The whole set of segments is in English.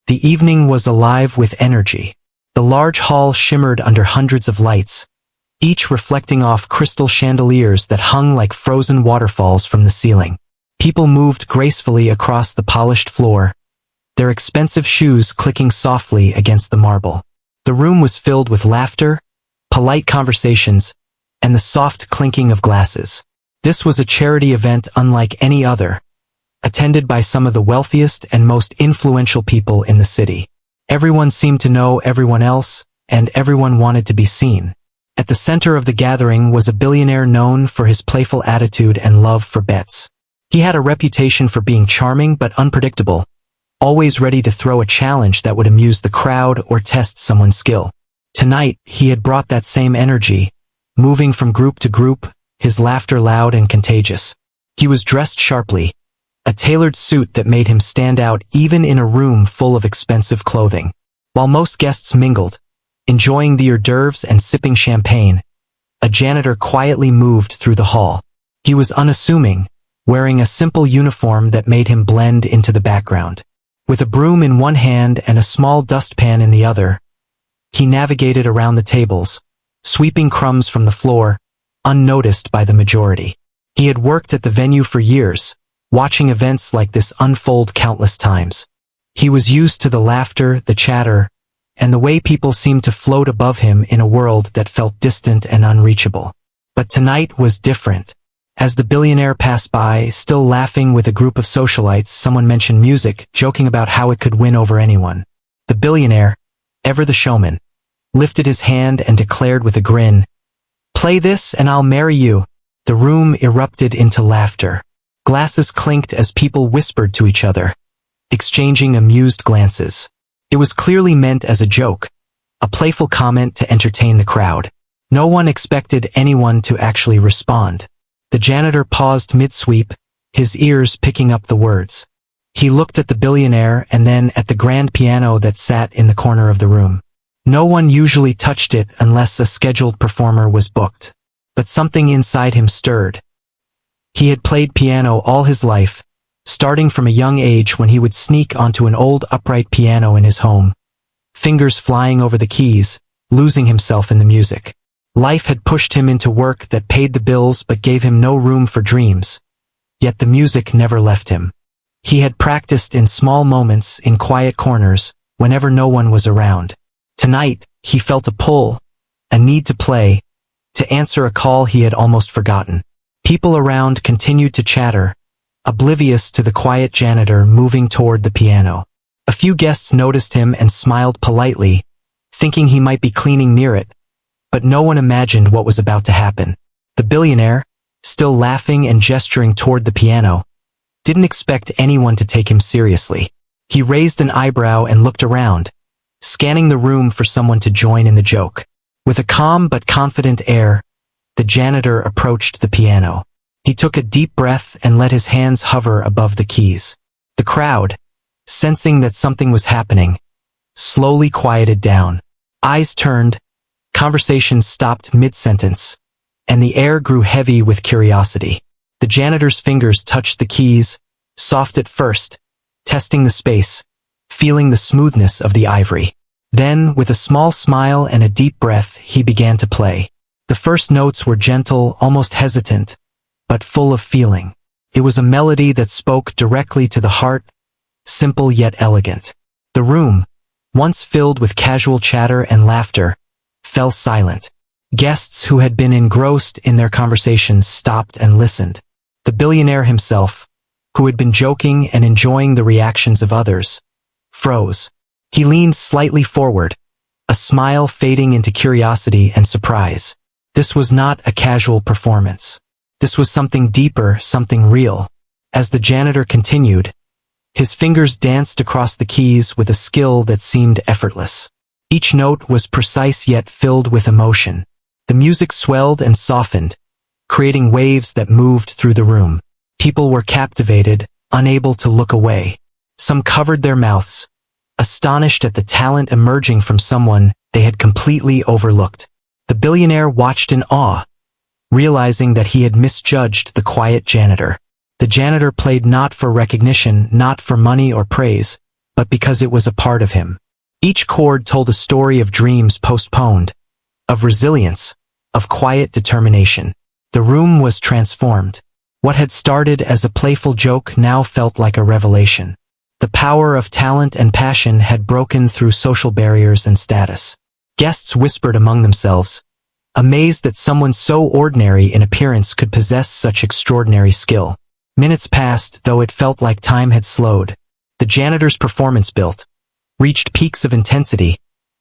The evening was alive with energy. The large hall shimmered under hundreds of lights, each reflecting off crystal chandeliers that hung like frozen waterfalls from the ceiling. People moved gracefully across the polished floor, their expensive shoes clicking softly against the marble. The room was filled with laughter, polite conversations, and the soft clinking of glasses. This was a charity event unlike any other, attended by some of the wealthiest and most influential people in the city. Everyone seemed to know everyone else, and everyone wanted to be seen. At the center of the gathering was a billionaire known for his playful attitude and love for bets. He had a reputation for being charming but unpredictable, always ready to throw a challenge that would amuse the crowd or test someone's skill. Tonight, he had brought that same energy, moving from group to group, his laughter loud and contagious. He was dressed sharply, a tailored suit that made him stand out even in a room full of expensive clothing. While most guests mingled, enjoying the hors d'oeuvres and sipping champagne, a janitor quietly moved through the hall. He was unassuming, wearing a simple uniform that made him blend into the background. With a broom in one hand and a small dustpan in the other, he navigated around the tables, sweeping crumbs from the floor, unnoticed by the majority. He had worked at the venue for years, watching events like this unfold countless times. He was used to the laughter, the chatter, and the way people seemed to float above him in a world that felt distant and unreachable. But tonight was different. As the billionaire passed by, still laughing with a group of socialites, someone mentioned music, joking about how it could win over anyone. The billionaire, ever the showman, lifted his hand and declared with a grin, "Play this and I'll marry you." The room erupted into laughter. Glasses clinked as people whispered to each other, exchanging amused glances. It was clearly meant as a joke, a playful comment to entertain the crowd. No one expected anyone to actually respond. The janitor paused mid-sweep, his ears picking up the words. He looked at the billionaire and then at the grand piano that sat in the corner of the room. No one usually touched it unless a scheduled performer was booked. But something inside him stirred. He had played piano all his life, starting from a young age when he would sneak onto an old upright piano in his home, fingers flying over the keys, losing himself in the music. Life had pushed him into work that paid the bills but gave him no room for dreams. Yet the music never left him. He had practiced in small moments, in quiet corners, whenever no one was around. Tonight, he felt a pull, a need to play, to answer a call he had almost forgotten. People around continued to chatter, oblivious to the quiet janitor moving toward the piano. A few guests noticed him and smiled politely, thinking he might be cleaning near it, but no one imagined what was about to happen. The billionaire, still laughing and gesturing toward the piano, didn't expect anyone to take him seriously. He raised an eyebrow and looked around, scanning the room for someone to join in the joke. With a calm but confident air, the janitor approached the piano. He took a deep breath and let his hands hover above the keys. The crowd, sensing that something was happening, slowly quieted down. Eyes turned, conversations stopped mid-sentence, and the air grew heavy with curiosity. The janitor's fingers touched the keys, soft at first, testing the space, feeling the smoothness of the ivory. Then, with a small smile and a deep breath, he began to play. The first notes were gentle, almost hesitant, but full of feeling. It was a melody that spoke directly to the heart, simple yet elegant. The room, once filled with casual chatter and laughter, fell silent. Guests who had been engrossed in their conversations stopped and listened. The billionaire himself, who had been joking and enjoying the reactions of others, froze. He leaned slightly forward, a smile fading into curiosity and surprise. This was not a casual performance. This was something deeper, something real. As the janitor continued, his fingers danced across the keys with a skill that seemed effortless. Each note was precise yet filled with emotion. The music swelled and softened, creating waves that moved through the room. People were captivated, unable to look away. Some covered their mouths, astonished at the talent emerging from someone they had completely overlooked. The billionaire watched in awe, realizing that he had misjudged the quiet janitor. The janitor played not for recognition, not for money or praise, but because it was a part of him. Each chord told a story of dreams postponed, of resilience, of quiet determination. The room was transformed. What had started as a playful joke now felt like a revelation. The power of talent and passion had broken through social barriers and status. Guests whispered among themselves, amazed that someone so ordinary in appearance could possess such extraordinary skill. Minutes passed, though it felt like time had slowed. The janitor's performance built, reached peaks of intensity,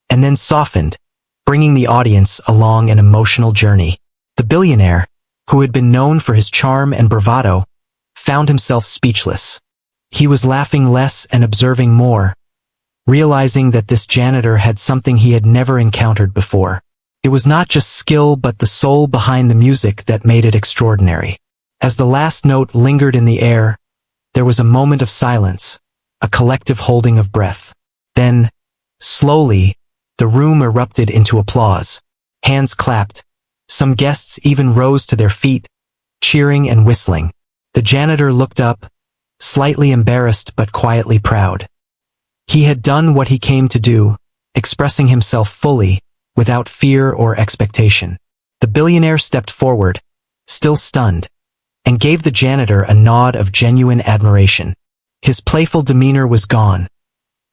and then softened, bringing the audience along an emotional journey. The billionaire, who had been known for his charm and bravado, found himself speechless. He was laughing less and observing more, realizing that this janitor had something he had never encountered before. It was not just skill but the soul behind the music that made it extraordinary. As the last note lingered in the air, there was a moment of silence, a collective holding of breath. Then, slowly, the room erupted into applause. Hands clapped. Some guests even rose to their feet, cheering and whistling. The janitor looked up, slightly embarrassed but quietly proud. He had done what he came to do, expressing himself fully, without fear or expectation. The billionaire stepped forward, still stunned, and gave the janitor a nod of genuine admiration. His playful demeanor was gone,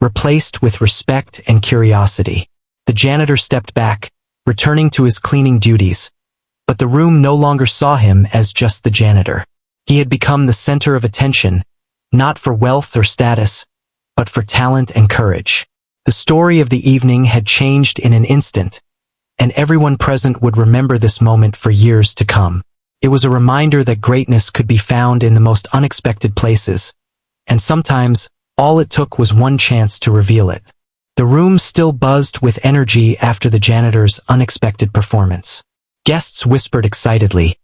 replaced with respect and curiosity. The janitor stepped back, returning to his cleaning duties, but the room no longer saw him as just the janitor. He had become the center of attention, not for wealth or status, but for talent and courage. The story of the evening had changed in an instant, and everyone present would remember this moment for years to come. It was a reminder that greatness could be found in the most unexpected places, and sometimes all it took was one chance to reveal it. The room still buzzed with energy after the janitor's unexpected performance. Guests whispered excitedly,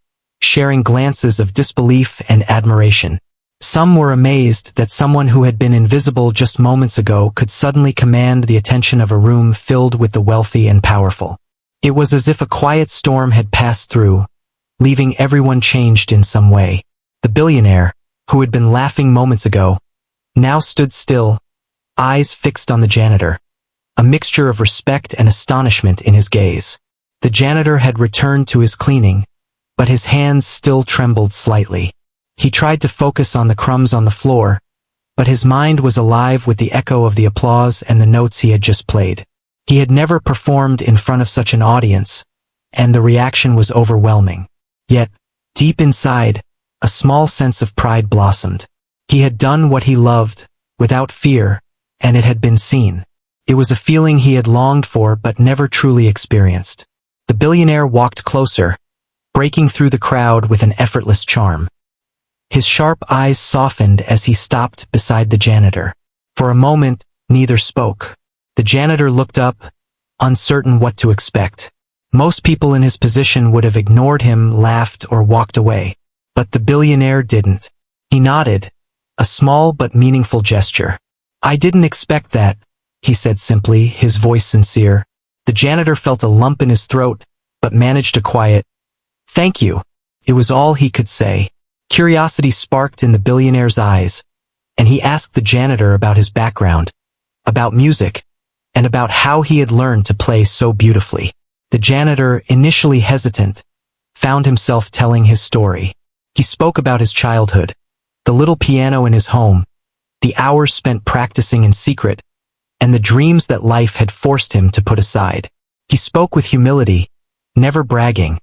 sharing glances of disbelief and admiration. Some were amazed that someone who had been invisible just moments ago could suddenly command the attention of a room filled with the wealthy and powerful. It was as if a quiet storm had passed through, leaving everyone changed in some way. The billionaire, who had been laughing moments ago, now stood still, eyes fixed on the janitor, a mixture of respect and astonishment in his gaze. The janitor had returned to his cleaning, but his hands still trembled slightly. He tried to focus on the crumbs on the floor, but his mind was alive with the echo of the applause and the notes he had just played. He had never performed in front of such an audience, and the reaction was overwhelming. Yet, deep inside, a small sense of pride blossomed. He had done what he loved, without fear, and it had been seen. It was a feeling he had longed for but never truly experienced. The billionaire walked closer, breaking through the crowd with an effortless charm. His sharp eyes softened as he stopped beside the janitor. For a moment, neither spoke. The janitor looked up, uncertain what to expect. Most people in his position would have ignored him, laughed, or walked away. But the billionaire didn't. He nodded, a small but meaningful gesture. "I didn't expect that," he said simply, his voice sincere. The janitor felt a lump in his throat, but managed a quiet, "Thank you." It was all he could say. Curiosity sparked in the billionaire's eyes, and he asked the janitor about his background, about music, and about how he had learned to play so beautifully. The janitor, initially hesitant, found himself telling his story. He spoke about his childhood, the little piano in his home, the hours spent practicing in secret, and the dreams that life had forced him to put aside. He spoke with humility, never bragging,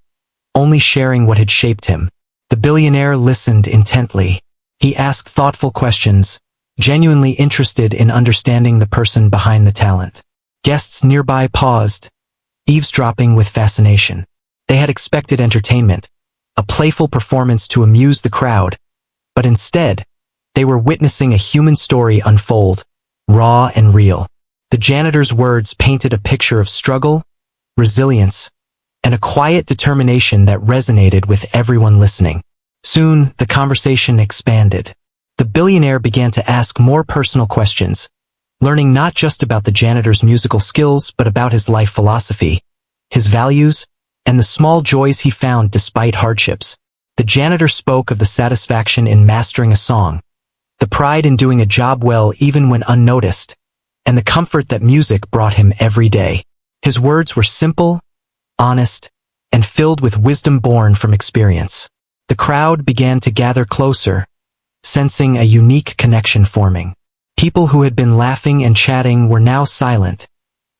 only sharing what had shaped him. The billionaire listened intently. He asked thoughtful questions, genuinely interested in understanding the person behind the talent. Guests nearby paused, eavesdropping with fascination. They had expected entertainment, a playful performance to amuse the crowd, but instead, they were witnessing a human story unfold, raw and real. The janitor's words painted a picture of struggle, resilience, and a quiet determination that resonated with everyone listening. Soon, the conversation expanded. The billionaire began to ask more personal questions, learning not just about the janitor's musical skills but about his life philosophy, his values, and the small joys he found despite hardships. The janitor spoke of the satisfaction in mastering a song, the pride in doing a job well even when unnoticed, and the comfort that music brought him every day. His words were simple, honest, and filled with wisdom born from experience. The crowd began to gather closer, sensing a unique connection forming. People who had been laughing and chatting were now silent,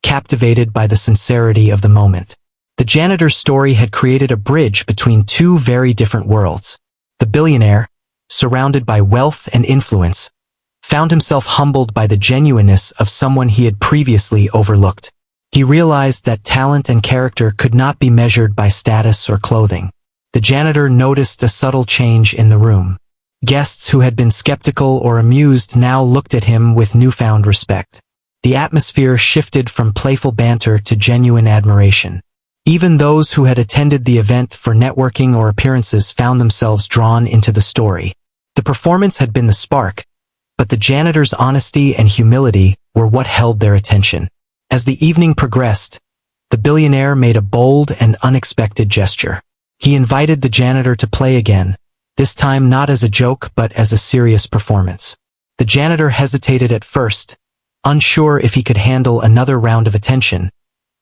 captivated by the sincerity of the moment. The janitor's story had created a bridge between two very different worlds. The billionaire, surrounded by wealth and influence, found himself humbled by the genuineness of someone he had previously overlooked. He realized that talent and character could not be measured by status or clothing. The janitor noticed a subtle change in the room. Guests who had been skeptical or amused now looked at him with newfound respect. The atmosphere shifted from playful banter to genuine admiration. Even those who had attended the event for networking or appearances found themselves drawn into the story. The performance had been the spark, but the janitor's honesty and humility were what held their attention. As the evening progressed, the billionaire made a bold and unexpected gesture. He invited the janitor to play again, this time not as a joke but as a serious performance. The janitor hesitated at first, unsure if he could handle another round of attention,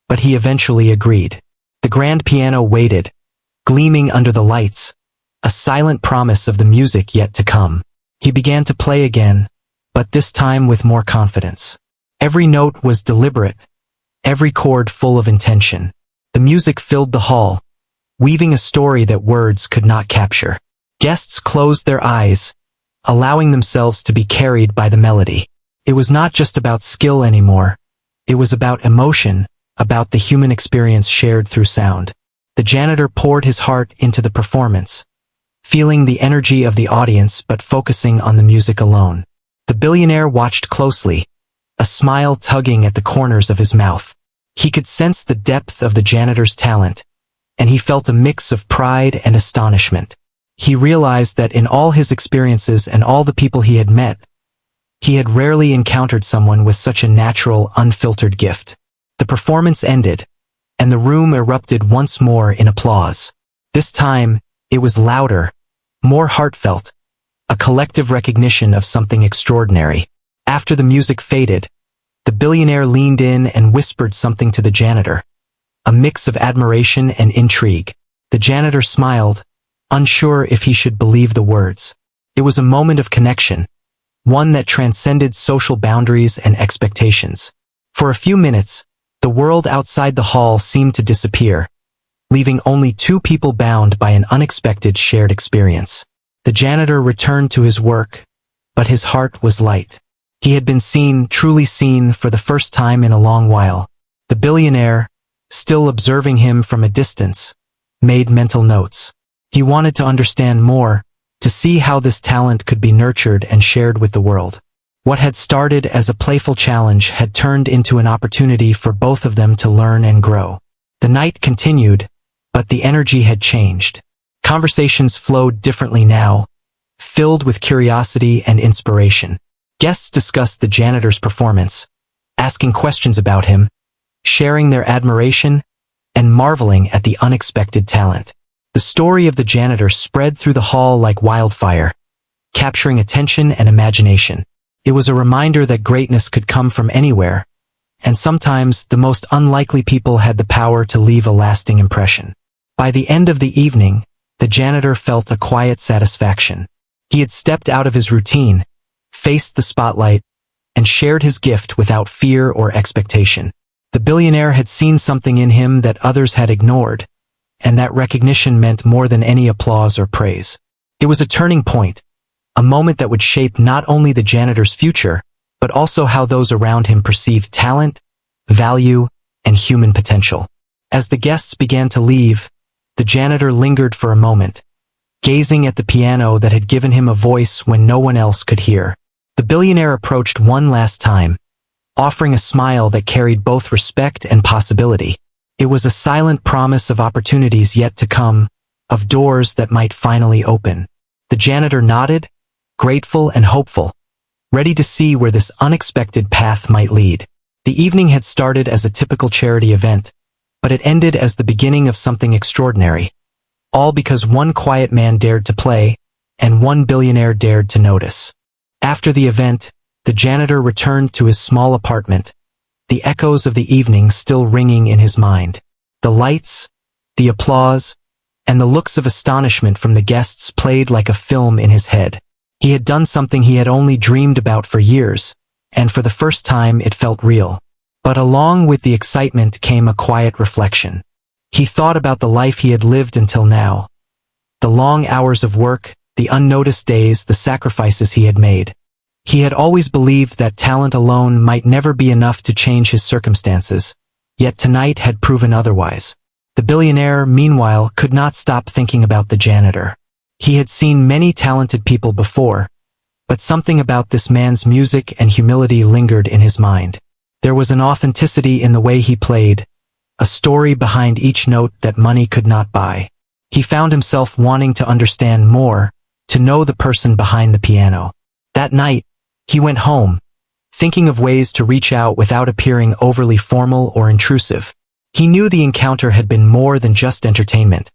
but he eventually agreed. The grand piano waited, gleaming under the lights, a silent promise of the music yet to come. He began to play again, but this time with more confidence. Every note was deliberate, every chord full of intention. The music filled the hall, weaving a story that words could not capture. Guests closed their eyes, allowing themselves to be carried by the melody. It was not just about skill anymore. It was about emotion, about the human experience shared through sound. The janitor poured his heart into the performance, feeling the energy of the audience but focusing on the music alone. The billionaire watched closely, a smile tugging at the corners of his mouth. He could sense the depth of the janitor's talent, and he felt a mix of pride and astonishment. He realized that in all his experiences and all the people he had met, he had rarely encountered someone with such a natural, unfiltered gift. The performance ended, and the room erupted once more in applause. This time, it was louder, more heartfelt, a collective recognition of something extraordinary. After the music faded, the billionaire leaned in and whispered something to the janitor, a mix of admiration and intrigue. The janitor smiled, unsure if he should believe the words. It was a moment of connection, one that transcended social boundaries and expectations. For a few minutes, the world outside the hall seemed to disappear, leaving only two people bound by an unexpected shared experience. The janitor returned to his work, but his heart was light. He had been seen, truly seen, for the first time in a long while. The billionaire, still observing him from a distance, made mental notes. He wanted to understand more, to see how this talent could be nurtured and shared with the world. What had started as a playful challenge had turned into an opportunity for both of them to learn and grow. The night continued, but the energy had changed. Conversations flowed differently now, filled with curiosity and inspiration. Guests discussed the janitor's performance, asking questions about him, sharing their admiration, and marveling at the unexpected talent. The story of the janitor spread through the hall like wildfire, capturing attention and imagination. It was a reminder that greatness could come from anywhere, and sometimes the most unlikely people had the power to leave a lasting impression. By the end of the evening, the janitor felt a quiet satisfaction. He had stepped out of his routine, faced the spotlight, and shared his gift without fear or expectation. The billionaire had seen something in him that others had ignored, and that recognition meant more than any applause or praise. It was a turning point, a moment that would shape not only the janitor's future, but also how those around him perceived talent, value, and human potential. As the guests began to leave, the janitor lingered for a moment, gazing at the piano that had given him a voice when no one else could hear. The billionaire approached one last time, offering a smile that carried both respect and possibility. It was a silent promise of opportunities yet to come, of doors that might finally open. The janitor nodded, grateful and hopeful, ready to see where this unexpected path might lead. The evening had started as a typical charity event, but it ended as the beginning of something extraordinary, all because one quiet man dared to play, and one billionaire dared to notice. After the event, the janitor returned to his small apartment, the echoes of the evening still ringing in his mind. The lights, the applause, and the looks of astonishment from the guests played like a film in his head. He had done something he had only dreamed about for years, and for the first time it felt real. But along with the excitement came a quiet reflection. He thought about the life he had lived until now. The long hours of work, the unnoticed days, the sacrifices he had made. He had always believed that talent alone might never be enough to change his circumstances, yet tonight had proven otherwise. The billionaire, meanwhile, could not stop thinking about the janitor. He had seen many talented people before, but something about this man's music and humility lingered in his mind. There was an authenticity in the way he played, a story behind each note that money could not buy. He found himself wanting to understand more, to know the person behind the piano. That night, he went home, thinking of ways to reach out without appearing overly formal or intrusive. He knew the encounter had been more than just entertainment.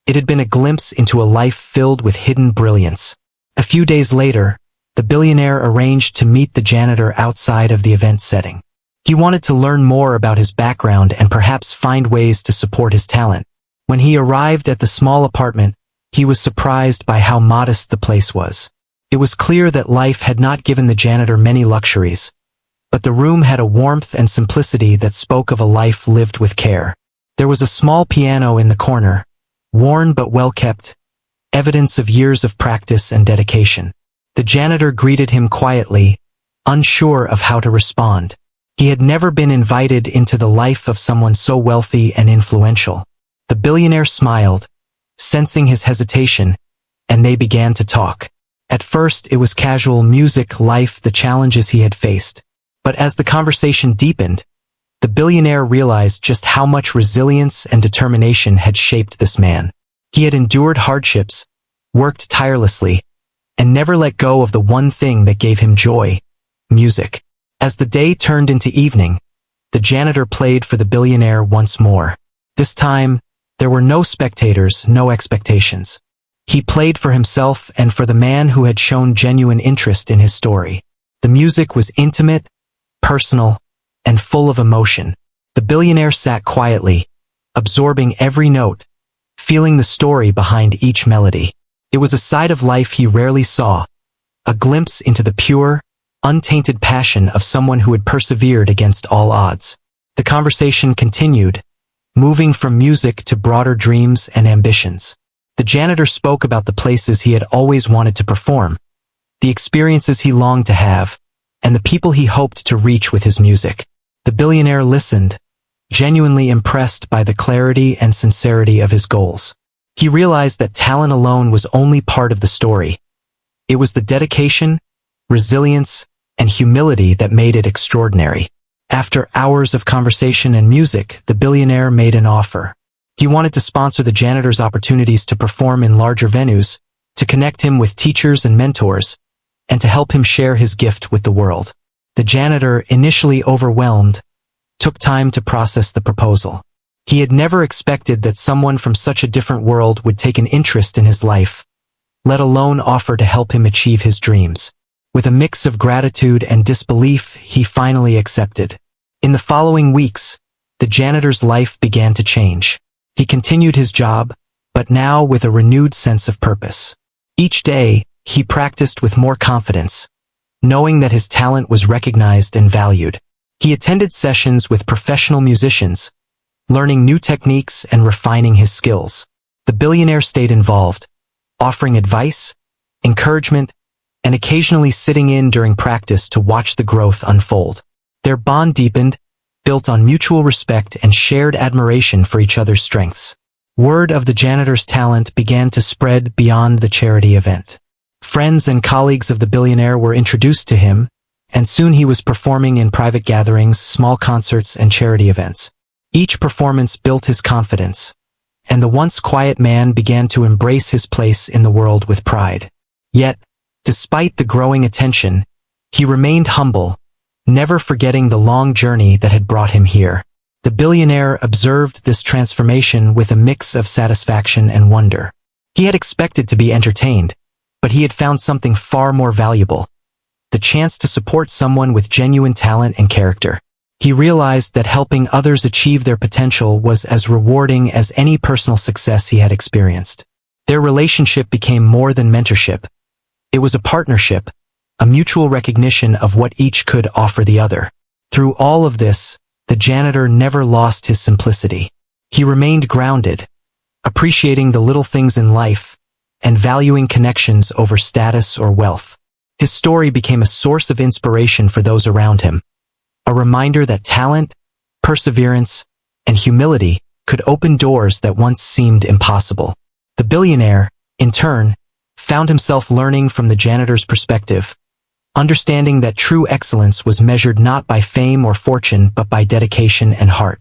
It had been a glimpse into a life filled with hidden brilliance. A few days later, the billionaire arranged to meet the janitor outside of the event setting. He wanted to learn more about his background and perhaps find ways to support his talent. When he arrived at the small apartment, he was surprised by how modest the place was. It was clear that life had not given the janitor many luxuries, but the room had a warmth and simplicity that spoke of a life lived with care. There was a small piano in the corner, worn but well kept, evidence of years of practice and dedication. The janitor greeted him quietly, unsure of how to respond. He had never been invited into the life of someone so wealthy and influential. The billionaire smiled, sensing his hesitation, and they began to talk. At first it was casual music, life, the challenges he had faced. But as the conversation deepened, the billionaire realized just how much resilience and determination had shaped this man. He had endured hardships, worked tirelessly, and never let go of the one thing that gave him joy: music. As the day turned into evening, the janitor played for the billionaire once more. This time, there were no spectators, no expectations. He played for himself and for the man who had shown genuine interest in his story. The music was intimate, personal, and full of emotion. The billionaire sat quietly, absorbing every note, feeling the story behind each melody. It was a side of life he rarely saw, a glimpse into the pure, untainted passion of someone who had persevered against all odds. The conversation continued, moving from music to broader dreams and ambitions. The janitor spoke about the places he had always wanted to perform, the experiences he longed to have, and the people he hoped to reach with his music. The billionaire listened, genuinely impressed by the clarity and sincerity of his goals. He realized that talent alone was only part of the story. It was the dedication, resilience, and humility that made it extraordinary. After hours of conversation and music, the billionaire made an offer. He wanted to sponsor the janitor's opportunities to perform in larger venues, to connect him with teachers and mentors, and to help him share his gift with the world. The janitor, initially overwhelmed, took time to process the proposal. He had never expected that someone from such a different world would take an interest in his life, let alone offer to help him achieve his dreams. With a mix of gratitude and disbelief, he finally accepted. In the following weeks, the janitor's life began to change. He continued his job, but now with a renewed sense of purpose. Each day, he practiced with more confidence, knowing that his talent was recognized and valued. He attended sessions with professional musicians, learning new techniques and refining his skills. The billionaire stayed involved, offering advice, encouragement, and occasionally sitting in during practice to watch the growth unfold. Their bond deepened, built on mutual respect and shared admiration for each other's strengths. Word of the janitor's talent began to spread beyond the charity event. Friends and colleagues of the billionaire were introduced to him, and soon he was performing in private gatherings, small concerts, and charity events. Each performance built his confidence, and the once quiet man began to embrace his place in the world with pride. Yet, despite the growing attention, he remained humble, never forgetting the long journey that had brought him here. The billionaire observed this transformation with a mix of satisfaction and wonder. He had expected to be entertained, but he had found something far more valuable: the chance to support someone with genuine talent and character. He realized that helping others achieve their potential was as rewarding as any personal success he had experienced. Their relationship became more than mentorship. It was a partnership, a mutual recognition of what each could offer the other. Through all of this, the janitor never lost his simplicity. He remained grounded, appreciating the little things in life and valuing connections over status or wealth. His story became a source of inspiration for those around him, a reminder that talent, perseverance, and humility could open doors that once seemed impossible. The billionaire, in turn, found himself learning from the janitor's perspective, understanding that true excellence was measured not by fame or fortune but by dedication and heart.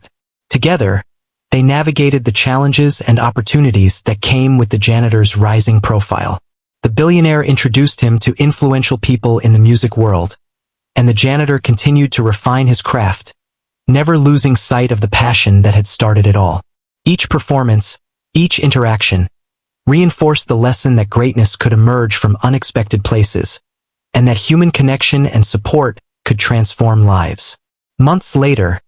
Together, they navigated the challenges and opportunities that came with the janitor's rising profile. The billionaire introduced him to influential people in the music world, and the janitor continued to refine his craft, never losing sight of the passion that had started it all. Each performance, each interaction, reinforced the lesson that greatness could emerge from unexpected places, and that human connection and support could transform lives. Months later,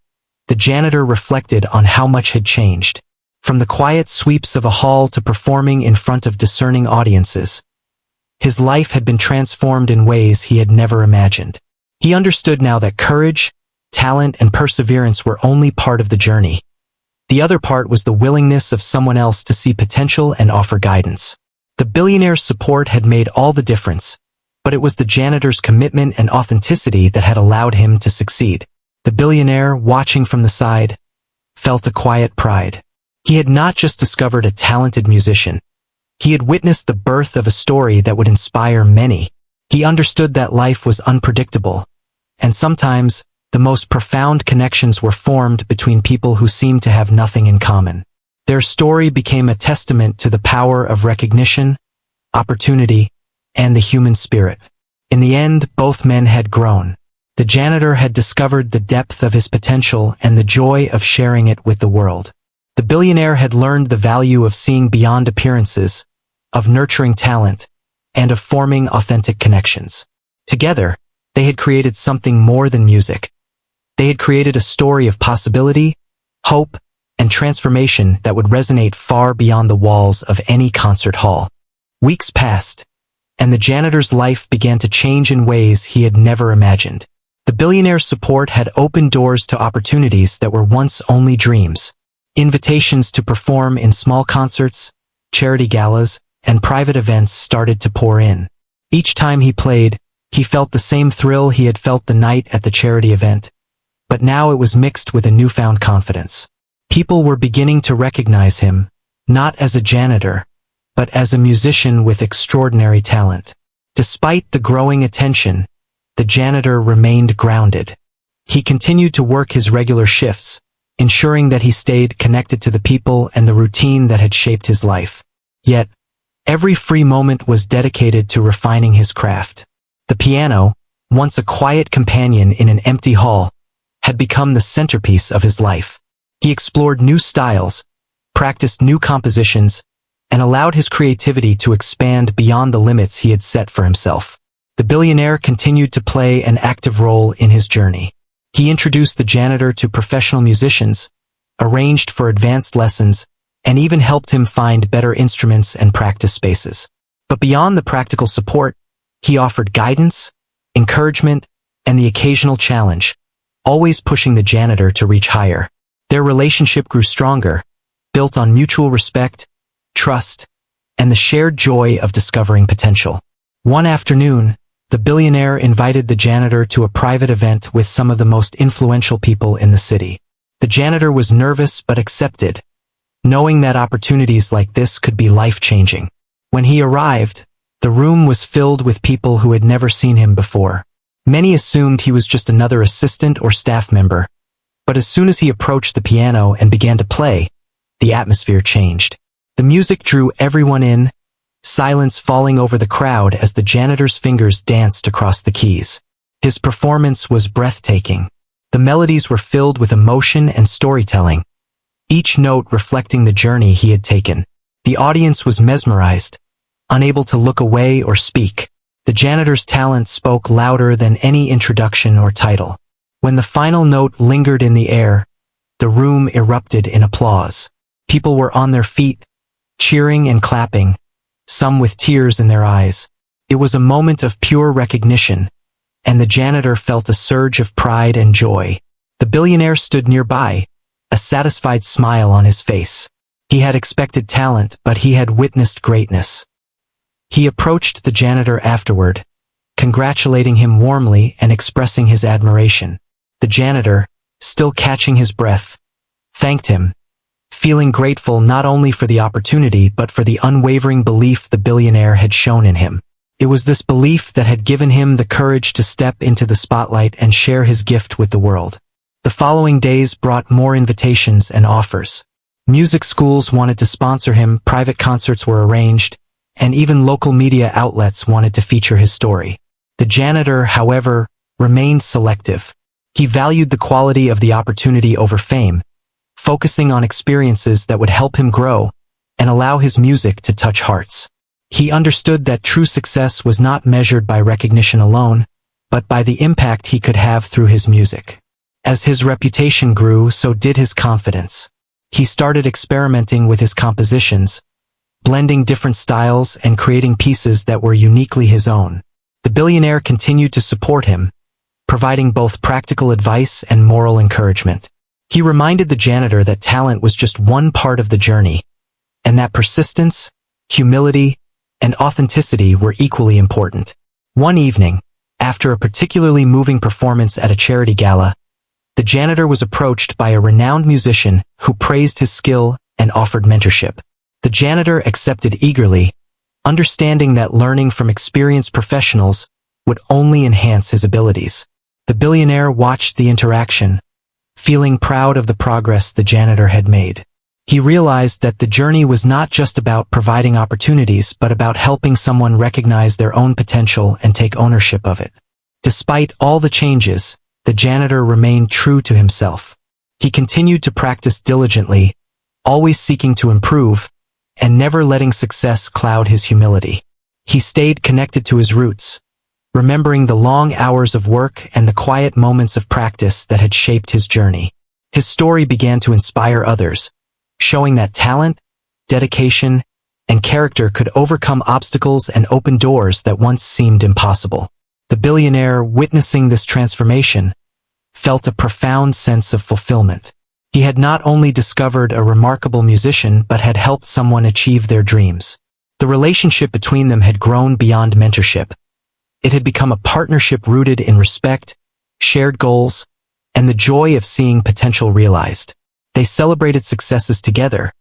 the janitor reflected on how much had changed. From the quiet sweeps of a hall to performing in front of discerning audiences, his life had been transformed in ways he had never imagined. He understood now that courage, talent, and perseverance were only part of the journey. The other part was the willingness of someone else to see potential and offer guidance. The billionaire's support had made all the difference, but it was the janitor's commitment and authenticity that had allowed him to succeed. The billionaire, watching from the side, felt a quiet pride. He had not just discovered a talented musician. He had witnessed the birth of a story that would inspire many. He understood that life was unpredictable, and sometimes the most profound connections were formed between people who seemed to have nothing in common. Their story became a testament to the power of recognition, opportunity, and the human spirit. In the end, both men had grown. The janitor had discovered the depth of his potential and the joy of sharing it with the world. The billionaire had learned the value of seeing beyond appearances, of nurturing talent, and of forming authentic connections. Together, they had created something more than music. They had created a story of possibility, hope, and transformation that would resonate far beyond the walls of any concert hall. Weeks passed, and the janitor's life began to change in ways he had never imagined. The billionaire's support had opened doors to opportunities that were once only dreams. Invitations to perform in small concerts, charity galas, and private events started to pour in. Each time he played, he felt the same thrill he had felt the night at the charity event, but now it was mixed with a newfound confidence. People were beginning to recognize him, not as a janitor, but as a musician with extraordinary talent. Despite the growing attention, the janitor remained grounded. He continued to work his regular shifts, ensuring that he stayed connected to the people and the routine that had shaped his life. Yet, every free moment was dedicated to refining his craft. The piano, once a quiet companion in an empty hall, had become the centerpiece of his life. He explored new styles, practiced new compositions, and allowed his creativity to expand beyond the limits he had set for himself. The billionaire continued to play an active role in his journey. He introduced the janitor to professional musicians, arranged for advanced lessons, and even helped him find better instruments and practice spaces. But beyond the practical support, he offered guidance, encouragement, and the occasional challenge, always pushing the janitor to reach higher. Their relationship grew stronger, built on mutual respect, trust, and the shared joy of discovering potential. One afternoon, the billionaire invited the janitor to a private event with some of the most influential people in the city. The janitor was nervous but accepted, knowing that opportunities like this could be life-changing. When he arrived, the room was filled with people who had never seen him before. Many assumed he was just another assistant or staff member, but as soon as he approached the piano and began to play, the atmosphere changed. The music drew everyone in, silence falling over the crowd as the janitor's fingers danced across the keys. His performance was breathtaking. The melodies were filled with emotion and storytelling, each note reflecting the journey he had taken. The audience was mesmerized, unable to look away or speak. The janitor's talent spoke louder than any introduction or title. When the final note lingered in the air, the room erupted in applause. People were on their feet, cheering and clapping, some with tears in their eyes. It was a moment of pure recognition, and the janitor felt a surge of pride and joy. The billionaire stood nearby, a satisfied smile on his face. He had expected talent, but he had witnessed greatness. He approached the janitor afterward, congratulating him warmly and expressing his admiration. The janitor, still catching his breath, thanked him, feeling grateful not only for the opportunity but for the unwavering belief the billionaire had shown in him. It was this belief that had given him the courage to step into the spotlight and share his gift with the world. The following days brought more invitations and offers. Music schools wanted to sponsor him, private concerts were arranged, and even local media outlets wanted to feature his story. The janitor, however, remained selective. He valued the quality of the opportunity over fame, focusing on experiences that would help him grow and allow his music to touch hearts. He understood that true success was not measured by recognition alone, but by the impact he could have through his music. As his reputation grew, so did his confidence. He started experimenting with his compositions, blending different styles and creating pieces that were uniquely his own. The billionaire continued to support him, providing both practical advice and moral encouragement. He reminded the janitor that talent was just one part of the journey, and that persistence, humility, and authenticity were equally important. One evening, after a particularly moving performance at a charity gala, the janitor was approached by a renowned musician who praised his skill and offered mentorship. The janitor accepted eagerly, understanding that learning from experienced professionals would only enhance his abilities. The billionaire watched the interaction, feeling proud of the progress the janitor had made. He realized that the journey was not just about providing opportunities but about helping someone recognize their own potential and take ownership of it. Despite all the changes, the janitor remained true to himself. He continued to practice diligently, always seeking to improve, and never letting success cloud his humility. He stayed connected to his roots, remembering the long hours of work and the quiet moments of practice that had shaped his journey. His story began to inspire others, showing that talent, dedication, and character could overcome obstacles and open doors that once seemed impossible. The billionaire, witnessing this transformation, felt a profound sense of fulfillment. He had not only discovered a remarkable musician but had helped someone achieve their dreams. The relationship between them had grown beyond mentorship. It had become a partnership rooted in respect, shared goals, and the joy of seeing potential realized. They celebrated successes together,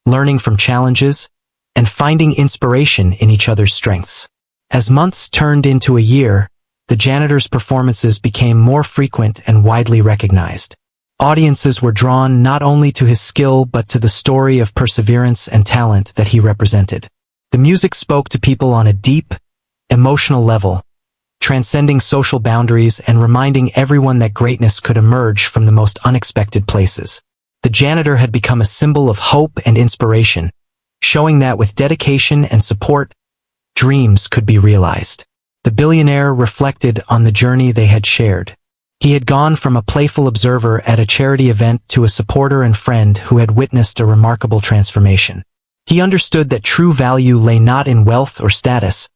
learning from challenges, and finding inspiration in each other's strengths. As months turned into a year, the janitor's performances became more frequent and widely recognized. Audiences were drawn not only to his skill but to the story of perseverance and talent that he represented. The music spoke to people on a deep, emotional level, transcending social boundaries and reminding everyone that greatness could emerge from the most unexpected places. The janitor had become a symbol of hope and inspiration, showing that with dedication and support, dreams could be realized. The billionaire reflected on the journey they had shared. He had gone from a playful observer at a charity event to a supporter and friend who had witnessed a remarkable transformation. He understood that true value lay not in wealth or status,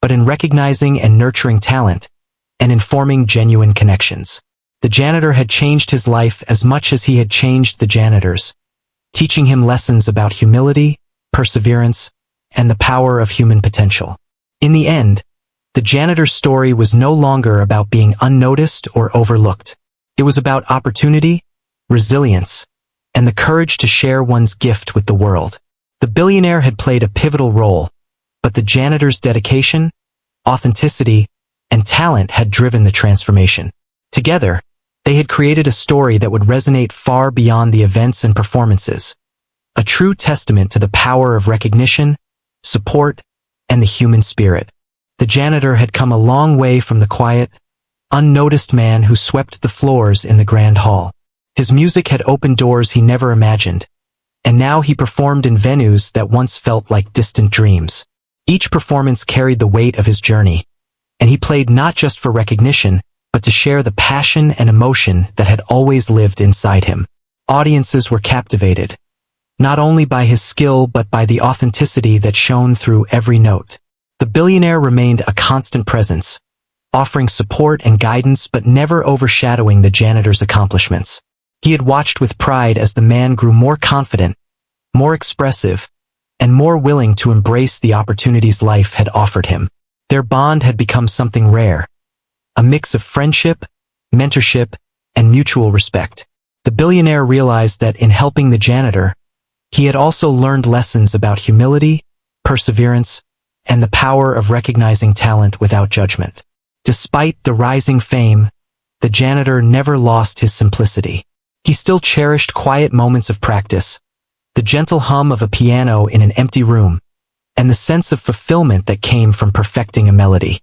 but in recognizing and nurturing talent, and in forming genuine connections. The janitor had changed his life as much as he had changed the janitor's, teaching him lessons about humility, perseverance, and the power of human potential. In the end, the janitor's story was no longer about being unnoticed or overlooked. It was about opportunity, resilience, and the courage to share one's gift with the world. The billionaire had played a pivotal role, but the janitor's dedication, authenticity, and talent had driven the transformation. Together, they had created a story that would resonate far beyond the events and performances, a true testament to the power of recognition, support, and the human spirit. The janitor had come a long way from the quiet, unnoticed man who swept the floors in the grand hall. His music had opened doors he never imagined, and now he performed in venues that once felt like distant dreams. Each performance carried the weight of his journey, and he played not just for recognition, but to share the passion and emotion that had always lived inside him. Audiences were captivated, not only by his skill but by the authenticity that shone through every note. The billionaire remained a constant presence, offering support and guidance but never overshadowing the janitor's accomplishments. He had watched with pride as the man grew more confident, more expressive, and more willing to embrace the opportunities life had offered him. Their bond had become something rare, a mix of friendship, mentorship, and mutual respect. The billionaire realized that in helping the janitor, he had also learned lessons about humility, perseverance, and the power of recognizing talent without judgment. Despite the rising fame, the janitor never lost his simplicity. He still cherished quiet moments of practice, the gentle hum of a piano in an empty room, and the sense of fulfillment that came from perfecting a melody.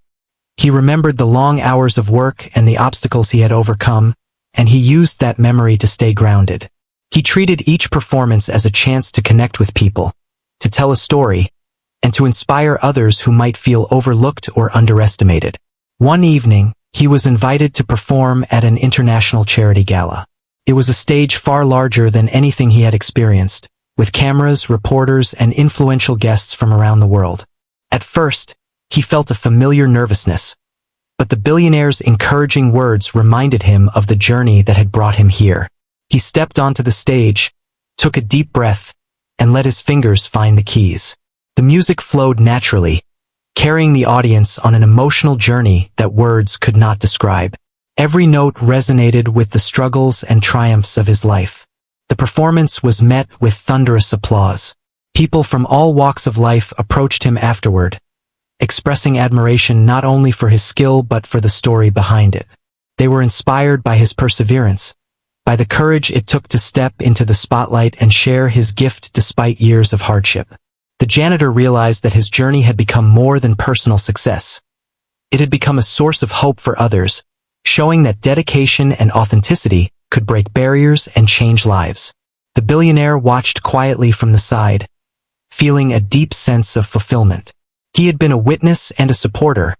He remembered the long hours of work and the obstacles he had overcome, and he used that memory to stay grounded. He treated each performance as a chance to connect with people, to tell a story, and to inspire others who might feel overlooked or underestimated. One evening, he was invited to perform at an international charity gala. It was a stage far larger than anything he had experienced, with cameras, reporters, and influential guests from around the world. At first, he felt a familiar nervousness, but the billionaire's encouraging words reminded him of the journey that had brought him here. He stepped onto the stage, took a deep breath, and let his fingers find the keys. The music flowed naturally, carrying the audience on an emotional journey that words could not describe. Every note resonated with the struggles and triumphs of his life. The performance was met with thunderous applause. People from all walks of life approached him afterward, expressing admiration not only for his skill but for the story behind it. They were inspired by his perseverance, by the courage it took to step into the spotlight and share his gift despite years of hardship. The janitor realized that his journey had become more than personal success. It had become a source of hope for others, showing that dedication and authenticity could break barriers and change lives. The billionaire watched quietly from the side, feeling a deep sense of fulfillment. He had been a witness and a supporter,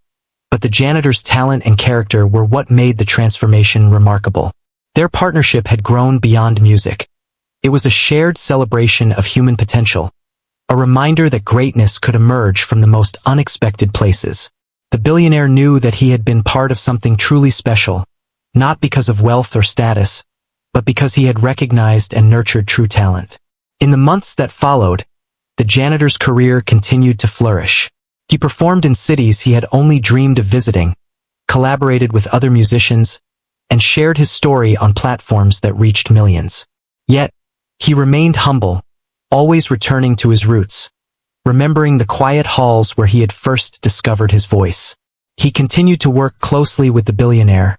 but the janitor's talent and character were what made the transformation remarkable. Their partnership had grown beyond music. It was a shared celebration of human potential, a reminder that greatness could emerge from the most unexpected places. The billionaire knew that he had been part of something truly special, not because of wealth or status, but because he had recognized and nurtured true talent. In the months that followed, the janitor's career continued to flourish. He performed in cities he had only dreamed of visiting, collaborated with other musicians, and shared his story on platforms that reached millions. Yet, he remained humble, always returning to his roots, remembering the quiet halls where he had first discovered his voice. He continued to work closely with the billionaire,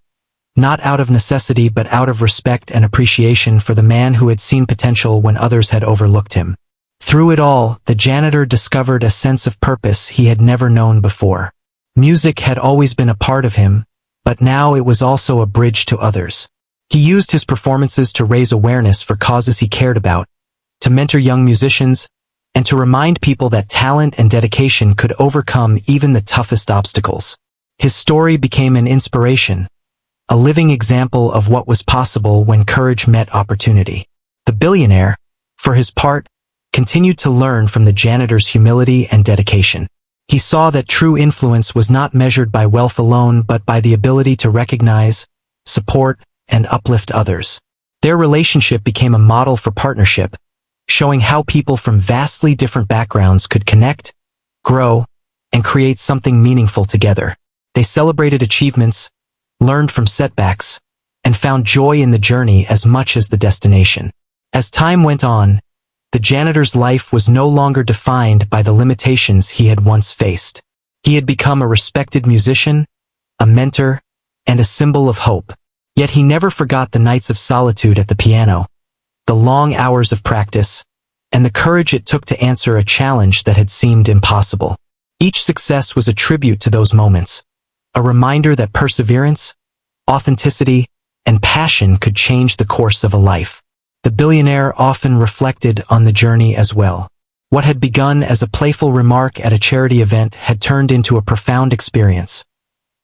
not out of necessity but out of respect and appreciation for the man who had seen potential when others had overlooked him. Through it all, the janitor discovered a sense of purpose he had never known before. Music had always been a part of him, but now it was also a bridge to others. He used his performances to raise awareness for causes he cared about, to mentor young musicians, and to remind people that talent and dedication could overcome even the toughest obstacles. His story became an inspiration, a living example of what was possible when courage met opportunity. The billionaire, for his part, continued to learn from the janitor's humility and dedication. He saw that true influence was not measured by wealth alone but by the ability to recognize, support, and uplift others. Their relationship became a model for partnership, showing how people from vastly different backgrounds could connect, grow, and create something meaningful together. They celebrated achievements, learned from setbacks, and found joy in the journey as much as the destination. As time went on, the janitor's life was no longer defined by the limitations he had once faced. He had become a respected musician, a mentor, and a symbol of hope. Yet he never forgot the nights of solitude at the piano, the long hours of practice, and the courage it took to answer a challenge that had seemed impossible. Each success was a tribute to those moments, a reminder that perseverance, authenticity, and passion could change the course of a life. The billionaire often reflected on the journey as well. What had begun as a playful remark at a charity event had turned into a profound experience,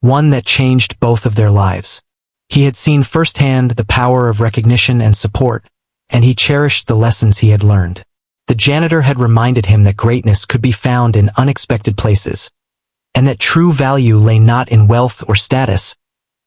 one that changed both of their lives. He had seen firsthand the power of recognition and support, and he cherished the lessons he had learned. The janitor had reminded him that greatness could be found in unexpected places, and that true value lay not in wealth or status,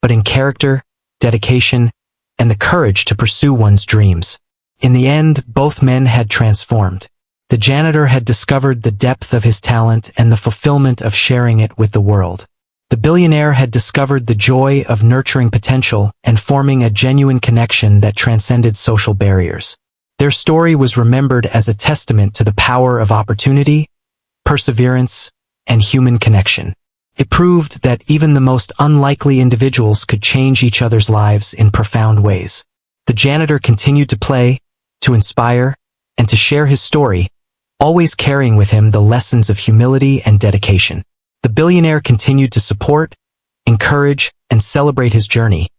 but in character, dedication, and the courage to pursue one's dreams. In the end, both men had transformed. The janitor had discovered the depth of his talent and the fulfillment of sharing it with the world. The billionaire had discovered the joy of nurturing potential and forming a genuine connection that transcended social barriers. Their story was remembered as a testament to the power of opportunity, perseverance, and human connection. It proved that even the most unlikely individuals could change each other's lives in profound ways. The janitor continued to play, to inspire, and to share his story, always carrying with him the lessons of humility and dedication. The billionaire continued to support, encourage, and celebrate his journey,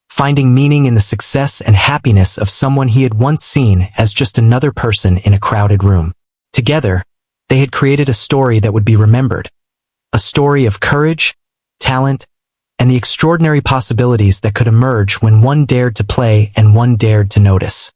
finding meaning in the success and happiness of someone he had once seen as just another person in a crowded room. Together, they had created a story that would be remembered, a story of courage, talent, and the extraordinary possibilities that could emerge when one dared to play and one dared to notice.